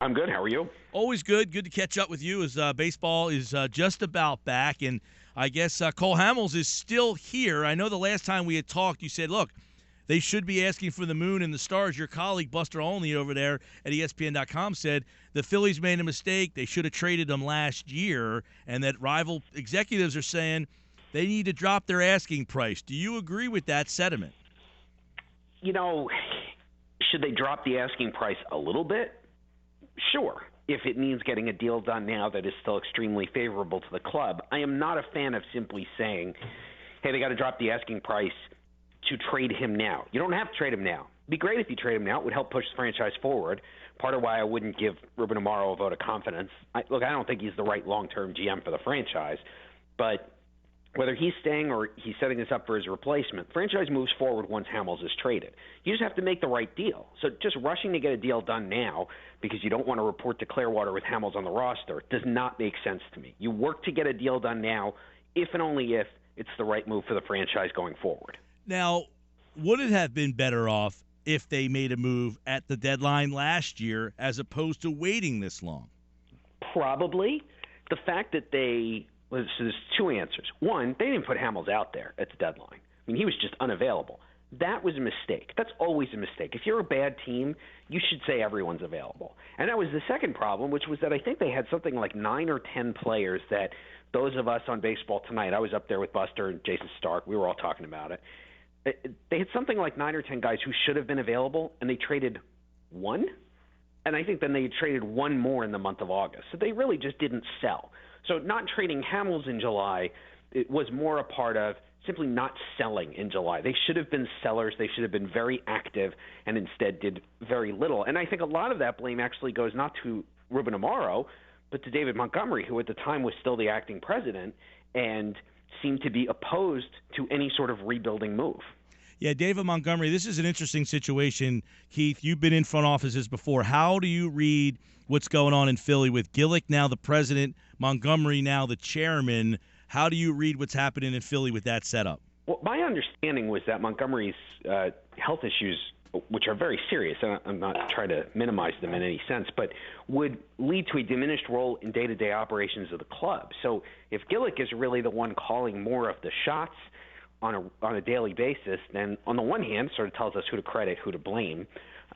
I'm good. How are you? Always good. Good to catch up with you as baseball is just about back. And I guess Cole Hamles is still here. I know the last time we had talked, you said, look, they should be asking for the moon and the stars. Your colleague, Buster Olney, over there at ESPN.com said the Phillies made a mistake. They should have traded them last year, and that rival executives are saying they need to drop their asking price. Do you agree with that sentiment? You know, should they drop the asking price a little bit? Sure, if it means getting a deal done now that is still extremely favorable to the club. I am not a fan of simply saying, hey, they got to drop the asking price to trade him now. You don't have to trade him now. It'd be great if you trade him now. It would help push the franchise forward. Part of why I wouldn't give Ruben Amaro a vote of confidence. I don't think he's the right long-term GM for the franchise, but whether he's staying or he's setting this up for his replacement, the franchise moves forward once Hamles is traded. You just have to make the right deal. So just rushing to get a deal done now because you don't want to report to Clearwater with Hamles on the roster does not make sense to me. You work to get a deal done now if and only if it's the right move for the franchise going forward. Now, would it have been better off if they made a move at the deadline last year as opposed to waiting this long? Probably. The fact that so there's two answers. One, they didn't put Hamles out there at the deadline. I mean, he was just unavailable. That was a mistake. That's always a mistake. If you're a bad team, you should say everyone's available. And that was the second problem, which was that I think they had something like 9 or 10 players that those of us on Baseball Tonight, I was up there with Buster and Jason Stark, we were all talking about it. They had something like 9 or 10 guys who should have been available, and they traded one. And I think then they traded one more in the month of August. So they really just didn't sell. So not trading Hamles in July, it was more a part of simply not selling in July. They should have been sellers. They should have been very active and instead did very little. And I think a lot of that blame actually goes not to Ruben Amaro, but to David Montgomery, who at the time was still the acting president and seemed to be opposed to any sort of rebuilding move. Yeah, David Montgomery, this is an interesting situation. Keith, you've been in front offices before. How do you read what's going on in Philly with Gillick now the president, Montgomery now the chairman? How do you read what's happening in Philly with that setup? Well, my understanding was that Montgomery's health issues, which are very serious, and I'm not trying to minimize them in any sense, but would lead to a diminished role in day-to-day operations of the club. So if Gillick is really the one calling more of the shots on a daily basis, then on the one hand, sort of tells us who to credit, who to blame.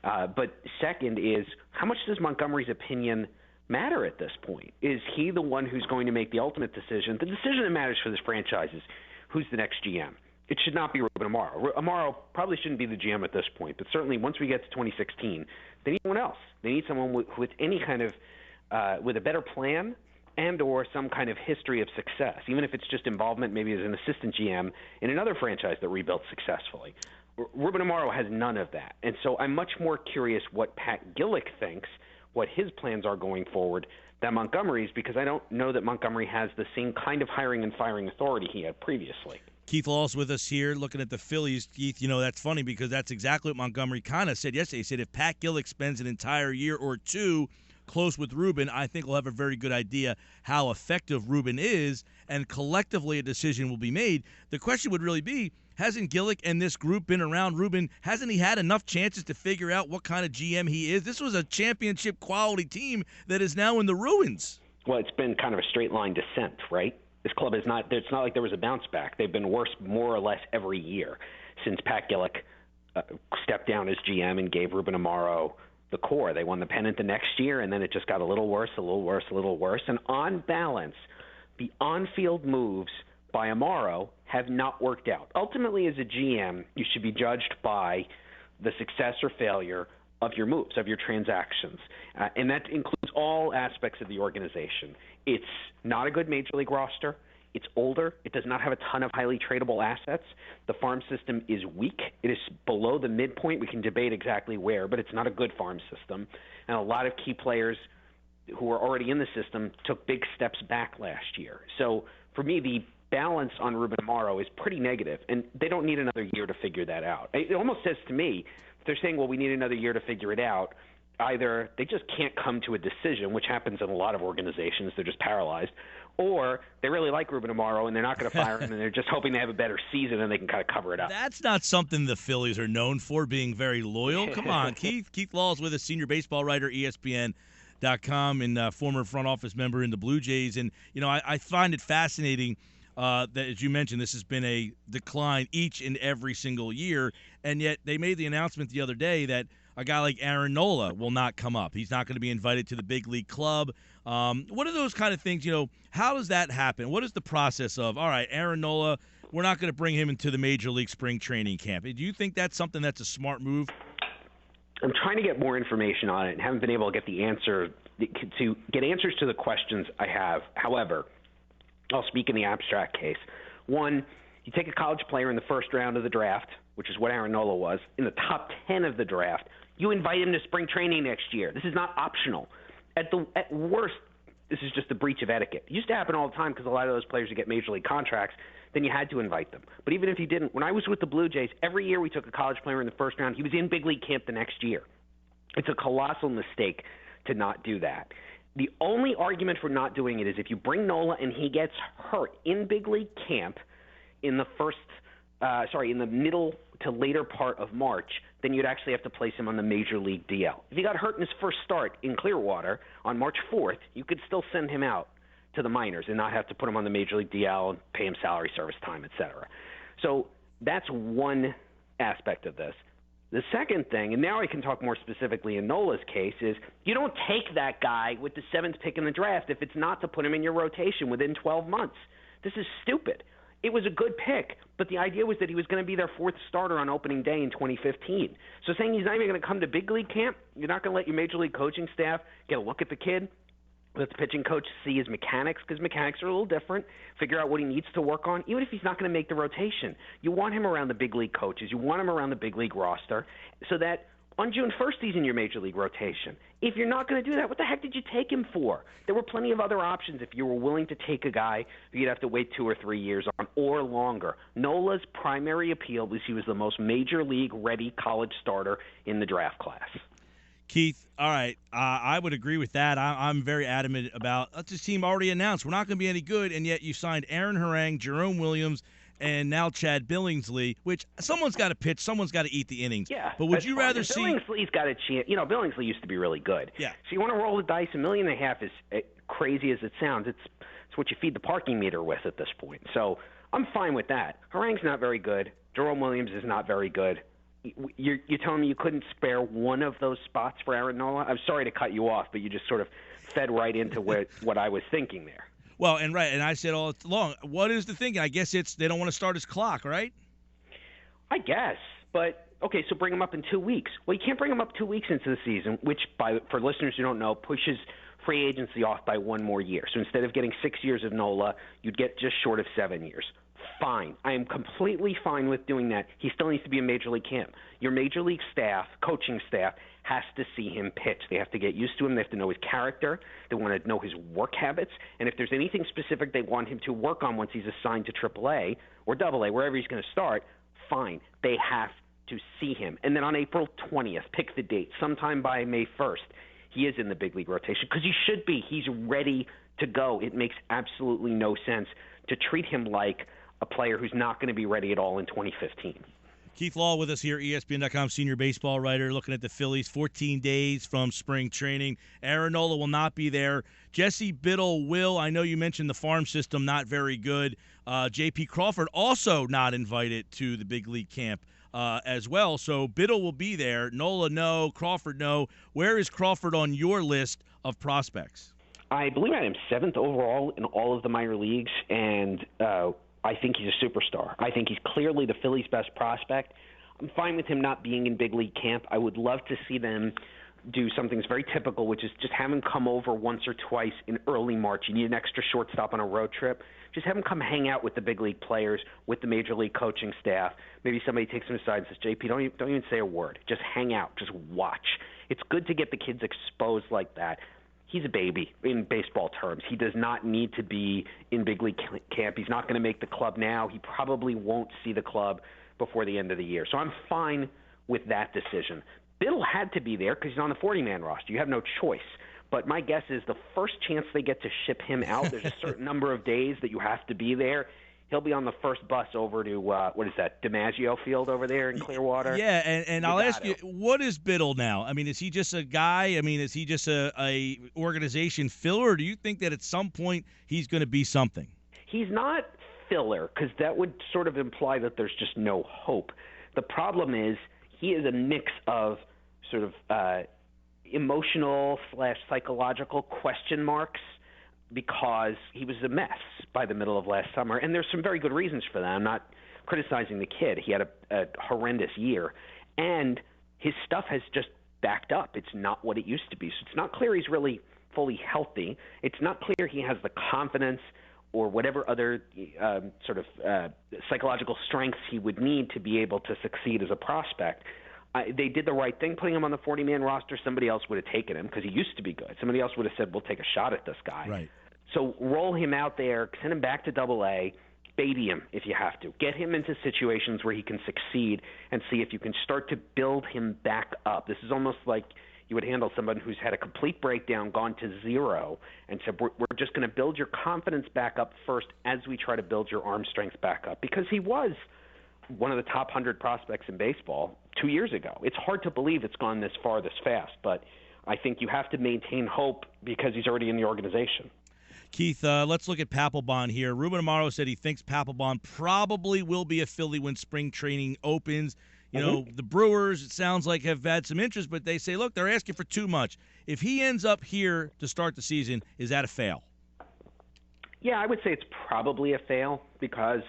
But second is, how much does Montgomery's opinion matter at this point? Is he the one who's going to make the ultimate decision? The decision that matters for this franchise is who's the next GM. It should not be Ruben Amaro. Amaro probably shouldn't be the GM at this point, but certainly once we get to 2016, they need someone else. They need someone with any kind of with a better plan and or some kind of history of success, even if it's just involvement maybe as an assistant GM in another franchise that rebuilt successfully. Ruben Amaro has none of that. And so I'm much more curious what Pat Gillick thinks, what his plans are going forward, than Montgomery's, because I don't know that Montgomery has the same kind of hiring and firing authority he had previously. Keith Law's with us here looking at the Phillies. Keith, you know, that's funny because that's exactly what Montgomery kind of said yesterday. He said if Pat Gillick spends an entire year or two close with Ruben, I think we'll have a very good idea how effective Ruben is, and collectively a decision will be made. The question would really be, hasn't Gillick and this group been around Ruben? Hasn't he had enough chances to figure out what kind of GM he is? This was a championship quality team that is now in the ruins. Well, it's been kind of a straight line descent, right? This club is not, it's not like there was a bounce back. They've been worse more or less every year since Pat Gillick stepped down as GM and gave Ruben Amaro the core. They won the pennant the next year, and then it just got a little worse, a little worse, a little worse. And on balance, the on-field moves by Amaro have not worked out. Ultimately, as a GM, you should be judged by the success or failure of your moves, of your transactions. And that includes all aspects of the organization. It's not a good major league roster. It's older. It does not have a ton of highly tradable assets. The farm system is weak. It is below the midpoint. We can debate exactly where, but it's not a good farm system. And a lot of key players who are already in the system took big steps back last year. So for me, the balance on Ruben Amaro is pretty negative, and they don't need another year to figure that out. It almost says to me, if they're saying, well, we need another year to figure it out, either they just can't come to a decision, which happens in a lot of organizations, they're just paralyzed, or they really like Ruben Amaro and they're not going to fire him and they're just hoping they have a better season and they can kind of cover it up. That's not something the Phillies are known for, being very loyal. Come on, Keith. Keith Law is with us, senior baseball writer, ESPN. ESPN.com and former front office member in the Blue Jays. And, I find it fascinating that, as you mentioned, this has been a decline each and every single year. And yet they made the announcement the other day that a guy like Aaron Nola will not come up. He's not going to be invited to the big league club. What are those kind of things, how does that happen? What is the process of, all right, Aaron Nola, we're not going to bring him into the Major League spring training camp? Do you think that's something that's a smart move? I'm trying to get more information on it and haven't been able to get answers to the questions I have. However, I'll speak in the abstract case. One, you take a college player in the first round of the draft, which is what Aaron Nola was, in the top 10 of the draft. You invite him to spring training next year. This is not optional. At worst, this is just a breach of etiquette. It used to happen all the time because a lot of those players would get major league contracts. Then you had to invite them. But even if you didn't, when I was with the Blue Jays, every year we took a college player in the first round. He was in big league camp the next year. It's a colossal mistake to not do that. The only argument for not doing it is if you bring Nola and he gets hurt in big league camp in the middle to later part of March, then you'd actually have to place him on the Major League DL. If he got hurt in his first start in Clearwater on March 4th, you could still send him out to the minors and not have to put him on the Major League DL and pay him salary, service time, et cetera. So that's one aspect of this. The second thing, and now I can talk more specifically in Nola's case, is you don't take that guy with the 7th pick in the draft if it's not to put him in your rotation within 12 months. This is stupid. It was a good pick, but the idea was that he was going to be their 4th starter on opening day in 2015. So saying he's not even going to come to big league camp, you're not going to let your major league coaching staff get a look at the kid, let the pitching coach see his mechanics, because mechanics are a little different, figure out what he needs to work on, even if he's not going to make the rotation. You want him around the big league coaches. You want him around the big league roster so that on June 1st he's in your major league rotation. If you're not going to do that, what the heck did you take him for? There were plenty of other options if you were willing to take a guy who you'd have to wait 2 or 3 years on or longer. Nola's primary appeal was he was the most major league ready college starter in the draft class. Keith, all right, I would agree with that. I'm very adamant about this team already announced we're not going to be any good, and yet you signed Aaron Harang, Jerome Williams, and now Chad Billingsley, which someone's got to pitch, someone's got to eat the innings. Yeah, but would you rather see Billingsley's got a chance? Billingsley used to be really good. Yeah. So you want to roll the dice? $1.5 million is crazy as it sounds. It's what you feed the parking meter with at this point. So I'm fine with that. Harang's not very good. Jerome Williams is not very good. You're telling me you couldn't spare one of those spots for Aaron Nola? I'm sorry to cut you off, but you just sort of fed right into what I was thinking there. Well, and I said all along, what is the thinking? I guess it's they don't want to start his clock, right? I guess, but okay, so bring him up in 2 weeks. Well, you can't bring him up 2 weeks into the season, which, for listeners who don't know, pushes free agency off by 1 more year. So instead of getting 6 years of Nola, you'd get just short of 7 years. Fine. I am completely fine with doing that. He still needs to be in Major League camp. Your Major League staff, coaching staff, has to see him pitch. They have to get used to him. They have to know his character. They want to know his work habits. And if there's anything specific they want him to work on once he's assigned to AAA or AA, wherever he's going to start, fine. They have to see him. And then on April 20th, pick the date, sometime by May 1st, he is in the big league rotation because he should be. He's ready to go. It makes absolutely no sense to treat him like a player who's not going to be ready at all in 2015. Keith Law with us here, ESPN.com senior baseball writer, looking at the Phillies, 14 days from spring training. Aaron Nola will not be there. Jesse Biddle will. I know you mentioned the farm system, not very good. J.P. Crawford also not invited to the big league camp as well. So Biddle will be there. Nola, no. Crawford, no. Where is Crawford on your list of prospects? I believe I am 7th overall in all of the minor leagues, and I think he's a superstar. I think he's clearly the Phillies' best prospect. I'm fine with him not being in big league camp. I would love to see them do something that's very typical, which is just have him come over once or twice in early March. You need an extra shortstop on a road trip. Just have him come hang out with the big league players, with the major league coaching staff. Maybe somebody takes him aside and says, JP, don't even say a word. Just hang out. Just watch. It's good to get the kids exposed like that. He's a baby in baseball terms. He does not need to be in big league camp. He's not going to make the club now. He probably won't see the club before the end of the year. So I'm fine with that decision. Biddle had to be there because he's on the 40-man roster. You have no choice. But my guess is the first chance they get to ship him out, there's a certain number of days that you have to be there. He'll be on the first bus over to, what is that, DiMaggio Field over there in Clearwater? Yeah, and I'll ask you, what is Biddle now? I mean, is he just a guy? I mean, is he just a organization filler, or do you think that at some point he's going to be something? He's not filler, because that would sort of imply that there's just no hope. The problem is he is a mix of sort of emotional / psychological question marks, because he was a mess by the middle of last summer. And there's some very good reasons for that. I'm not criticizing the kid. He had a horrendous year. And his stuff has just backed up. It's not what it used to be. So it's not clear he's really fully healthy. It's not clear he has the confidence or whatever other sort of psychological strengths he would need to be able to succeed as a prospect. They did the right thing putting him on the 40-man roster. Somebody else would have taken him because he used to be good. Somebody else would have said, we'll take a shot at this guy. Right. So roll him out there, send him back to Double-A, baby him if you have to. Get him into situations where he can succeed and see if you can start to build him back up. This is almost like you would handle someone who's had a complete breakdown, gone to zero, and said, we're just going to build your confidence back up first as we try to build your arm strength back up. Because he was one of the top 100 prospects in baseball 2 years ago. It's hard to believe it's gone this far this fast, but I think you have to maintain hope because he's already in the organization. Keith, let's look at Papelbon here. Ruben Amaro said he thinks Papelbon probably will be a Philly when spring training opens. You know, the Brewers, it sounds like, have had some interest, but they say, look, they're asking for too much. If he ends up here to start the season, is that a fail? Yeah, I would say it's probably a fail because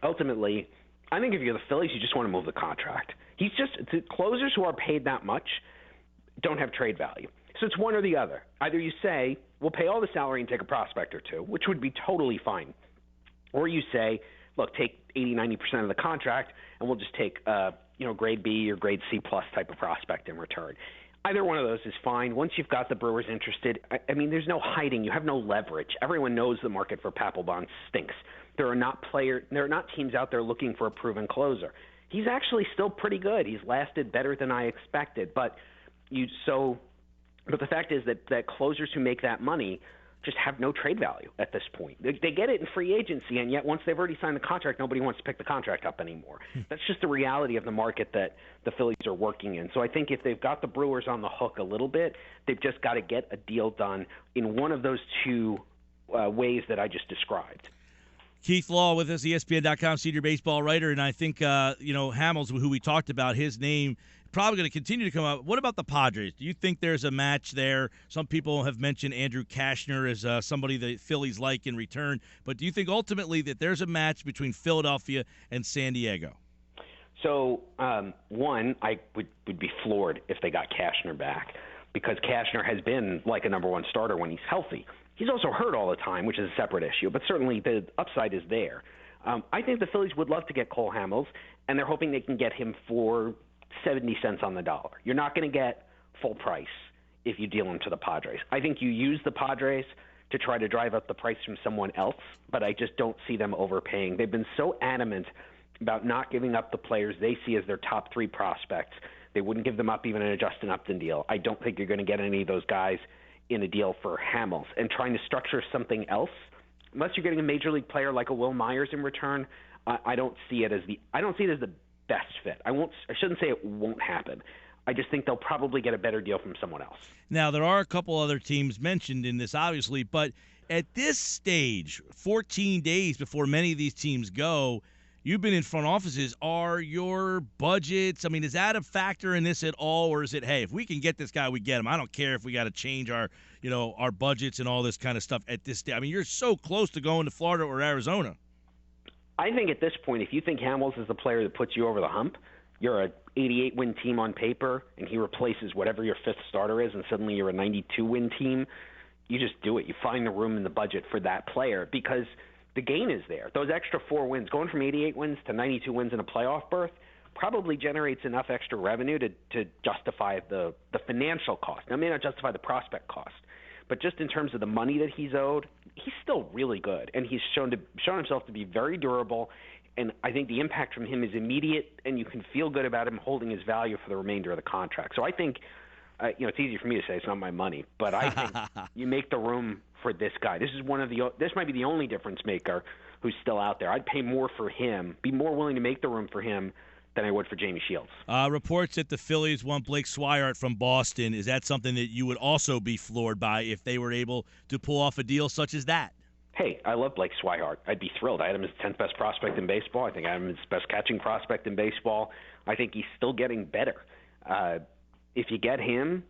ultimately I think if you're the Phillies, you just want to move the contract. The closers who are paid that much don't have trade value. So it's one or the other. Either you say, we'll pay all the salary and take a prospect or two, which would be totally fine. Or you say, look, take 80, 90% of the contract, and we'll just take grade B or grade C plus type of prospect in return. Either one of those is fine. Once you've got the Brewers interested, I mean, there's no hiding. You have no leverage. Everyone knows the market for Papelbon stinks. There are not teams out there looking for a proven closer. He's actually still pretty good. He's lasted better than I expected. But the fact is that closers who make that money just have no trade value at this point. They get it in free agency, and yet once they've already signed the contract, nobody wants to pick the contract up anymore. That's just the reality of the market that the Phillies are working in. So I think if they've got the Brewers on the hook a little bit, they've just got to get a deal done in one of those two ways that I just described. Keith Law with us, ESPN.com senior baseball writer, and I think Hamles, who we talked about, his name probably going to continue to come up. What about the Padres? Do you think there's a match there? Some people have mentioned Andrew Cashner as somebody the Phillies like in return, but do you think ultimately that there's a match between Philadelphia and San Diego? So, one, I would be floored if they got Cashner back because Cashner has been like a number one starter when he's healthy. He's also hurt all the time, which is a separate issue, but certainly the upside is there. I think the Phillies would love to get Cole Hamles, and they're hoping they can get him for 70 cents on the dollar. You're not going to get full price if you deal him to the Padres. I think you use the Padres to try to drive up the price from someone else, but I just don't see them overpaying. They've been so adamant about not giving up the players they see as their top three prospects. They wouldn't give them up even in a Justin Upton deal. I don't think you're going to get any of those guys in a deal for Hamles. And trying to structure something else, unless you're getting a major league player like a Will Myers in return, I don't see it as the best fit. I shouldn't say it won't happen. I just think they'll probably get a better deal from someone else. Now, there are a couple other teams mentioned in this, obviously, but at this stage, 14 days before many of these teams go, you've been in front offices. Are your budgets, I mean, is that a factor in this at all, or is it, hey, if we can get this guy, we get him. I don't care if we got to change our budgets and all this kind of stuff at this stage. I mean, you're so close to going to Florida or Arizona. I think at this point, if you think Hamles is the player that puts you over the hump, you're a 88-win team on paper, and he replaces whatever your fifth starter is, and suddenly you're a 92-win team, you just do it. You find the room in the budget for that player because the gain is there. Those extra 4 wins, going from 88 wins to 92 wins in a playoff berth, probably generates enough extra revenue to justify the financial cost. Now, it may not justify the prospect cost, but just in terms of the money that he's owed, he's still really good, and he's shown himself to be very durable. And I think the impact from him is immediate, and you can feel good about him holding his value for the remainder of the contract. So I think, it's easy for me to say it's not my money, but I think you make the room for this guy. This might be the only difference maker who's still out there. I'd pay more for him, be more willing to make the room for him than I would for Jamie Shields. Reports that the Phillies want Blake Swihart from Boston. Is that something that you would also be floored by if they were able to pull off a deal such as that? Hey, I love Blake Swihart. I'd be thrilled. I had him as 10th best prospect in baseball. I think I had him as best catching prospect in baseball. I think he's still getting better. If you get him,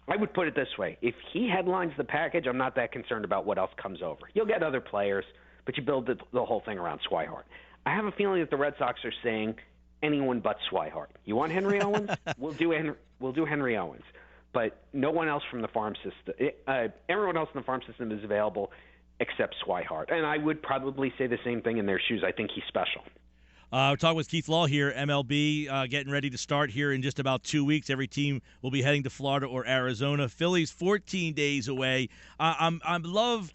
I would put it this way. If he headlines the package, I'm not that concerned about what else comes over. You'll get other players, but you build the whole thing around Swihart. I have a feeling that the Red Sox are saying anyone but Swihart. You want Henry Owens? We'll do Henry Owens. But no one else from the farm system. Everyone else in the farm system is available except Swihart. And I would probably say the same thing in their shoes. I think he's special. We're talking with Keith Law here, MLB, getting ready to start here in just about 2 weeks. Every team will be heading to Florida or Arizona. Phillies 14 days away. I love,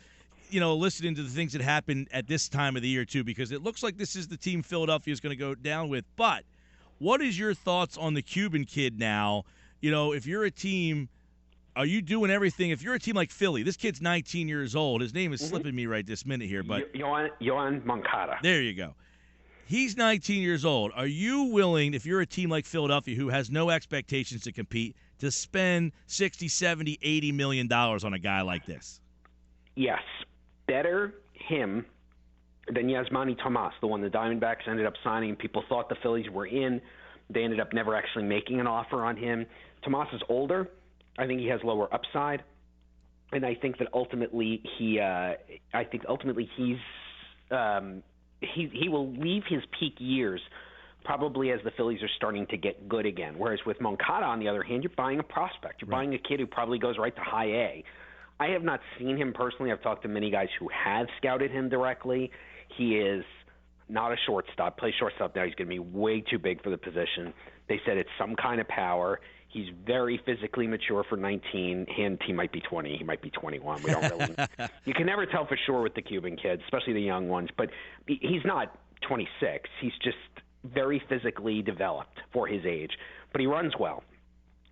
listening to the things that happen at this time of the year, too, because it looks like this is the team Philadelphia is going to go down with. But what is your thoughts on the Cuban kid now? If you're a team, are you doing everything? If you're a team like Philly, this kid's 19 years old. His name is slipping me right this minute here. But Yohan Moncada. There you go. He's 19 years old. Are you willing, if you're a team like Philadelphia who has no expectations to compete, to spend $60, $70, $80 million on a guy like this? Yes. Better him than Yasmani Tomas, the one the Diamondbacks ended up signing. People thought the Phillies were in. They ended up never actually making an offer on him. Tomas is older. I think he has lower upside. And I think that ultimately he will leave his peak years probably as the Phillies are starting to get good again. Whereas with Moncada, on the other hand, you're buying a prospect. You're buying a kid who probably goes right to high A. I have not seen him personally. I've talked to many guys who have scouted him directly. He is not a shortstop. Plays shortstop now. He's going to be way too big for the position. They said it's some kind of power. He's very physically mature for 19, and he might be 20. He might be 21. We don't really. You can never tell for sure with the Cuban kids, especially the young ones. But he's not 26. He's just very physically developed for his age. But he runs well.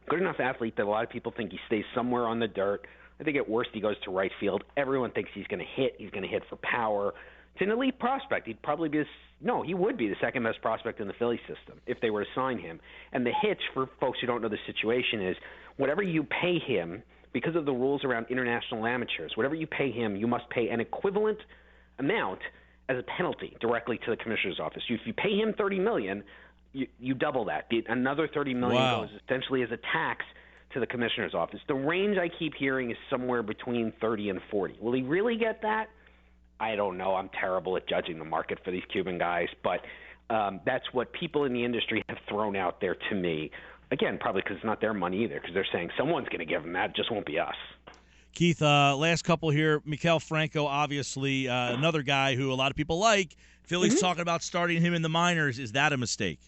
Good enough athlete that a lot of people think he stays somewhere on the dirt. I think at worst he goes to right field. Everyone thinks he's going to hit. He's going to hit for power. It's an elite prospect. He'd probably be he would be the second best prospect in the Philly system if they were to sign him. And the hitch for folks who don't know the situation is whatever you pay him, because of the rules around international amateurs, whatever you pay him, you must pay an equivalent amount as a penalty directly to the commissioner's office. If you pay him $30 million, you double that. Another $30 million goes essentially as a tax to the commissioner's office. The range I keep hearing is somewhere between 30 and 40. Will he really get that? I don't know. I'm terrible at judging the market for these Cuban guys, but that's what people in the industry have thrown out there to me. Again, probably because it's not their money either, because they're saying someone's going to give them that. It just won't be us. Keith, last couple here. Maikel Franco, obviously, another guy who a lot of people like. Philly's talking about starting him in the minors. Is that a mistake?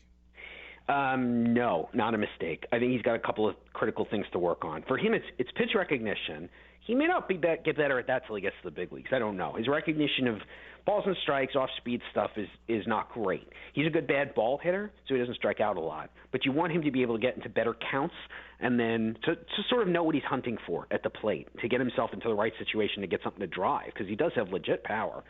No, not a mistake. I think he's got a couple of critical things to work on. For him, it's pitch recognition. He may not get better at that till he gets to the big leagues. I don't know. His recognition of balls and strikes, off-speed stuff is not great. He's a good bad ball hitter, so he doesn't strike out a lot. But you want him to be able to get into better counts and then to sort of know what he's hunting for at the plate, to get himself into the right situation to get something to drive, because he does have legit power.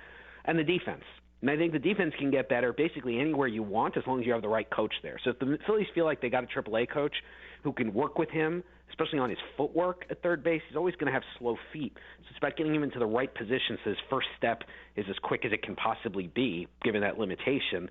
And the defense. And I think the defense can get better basically anywhere you want as long as you have the right coach there. So if the Phillies feel like they got a AAA coach who can work with him, especially on his footwork at third base, he's always going to have slow feet. So it's about getting him into the right position so his first step is as quick as it can possibly be, given that limitation.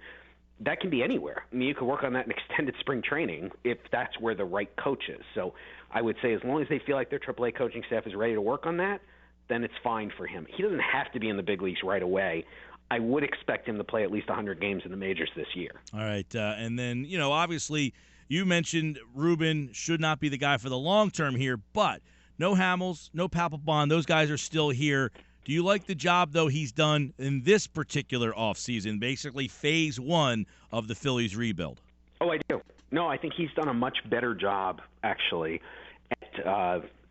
That can be anywhere. I mean, you could work on that in extended spring training if that's where the right coach is. So I would say as long as they feel like their AAA coaching staff is ready to work on that, then it's fine for him. He doesn't have to be in the big leagues right away. I would expect him to play at least 100 games in the majors this year. All right. And then, obviously you mentioned Ruben should not be the guy for the long term here, but no Hamles, no Papelbon. Those guys are still here. Do you like the job, though, he's done in this particular offseason, basically phase one of the Phillies rebuild? Oh, I do. No, I think he's done a much better job, actually.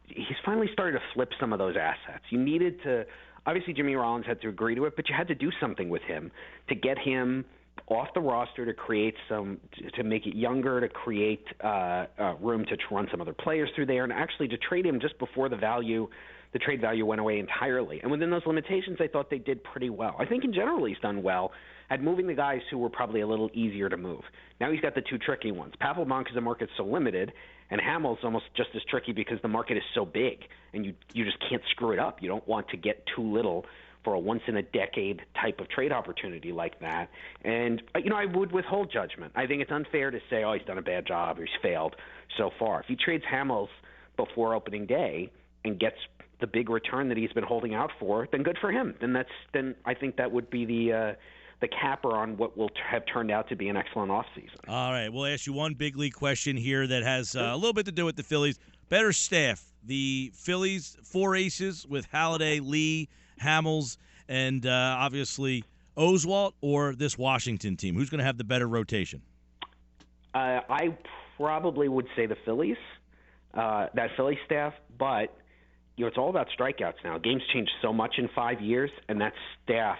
He's finally started to flip some of those assets. You needed to – obviously, Jimmy Rollins had to agree to it, but you had to do something with him to get him off the roster, to create to make it younger, to create room to run some other players through there, and actually to trade him just before the the trade value went away entirely. And within those limitations, I thought they did pretty well. I think in general he's done well at moving the guys who were probably a little easier to move. Now he's got the two tricky ones. Papelbon, because the market's so limited, and Hamles almost just as tricky because the market is so big, and you just can't screw it up. You don't want to get too little for a once-in-a-decade type of trade opportunity like that. And, I would withhold judgment. I think it's unfair to say, he's done a bad job or he's failed so far. If he trades Hamles before opening day and gets the big return that he's been holding out for, then good for him. Then I think that would be the capper on what will have turned out to be an excellent offseason. All right, we'll ask you one big league question here that has a little bit to do with the Phillies. Better staff, the Phillies, 4 aces with Halladay, Lee, Hamles, and obviously Oswalt, or this Washington team? Who's going to have the better rotation? I probably would say the Phillies, that Philly staff, but it's all about strikeouts now. Games change so much in 5 years, and that staff,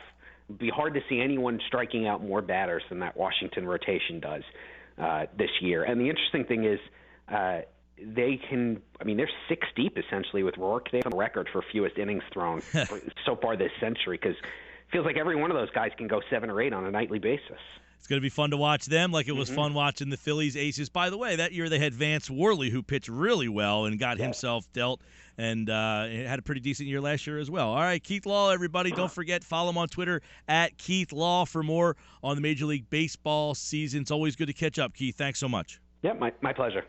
it'd be hard to see anyone striking out more batters than that Washington rotation does this year. And the interesting thing is they're 6 deep essentially with Rourke. They have a record for fewest innings thrown so far this century, because it feels like every one of those guys can go 7 or 8 on a nightly basis. It's going to be fun to watch them like it was fun watching the Phillies aces. By the way, that year they had Vance Worley, who pitched really well and got himself dealt, and had a pretty decent year last year as well. All right, Keith Law, everybody. Don't forget, follow him on Twitter at Keith Law for more on the Major League Baseball season. It's always good to catch up, Keith. Thanks so much. Yeah, my pleasure.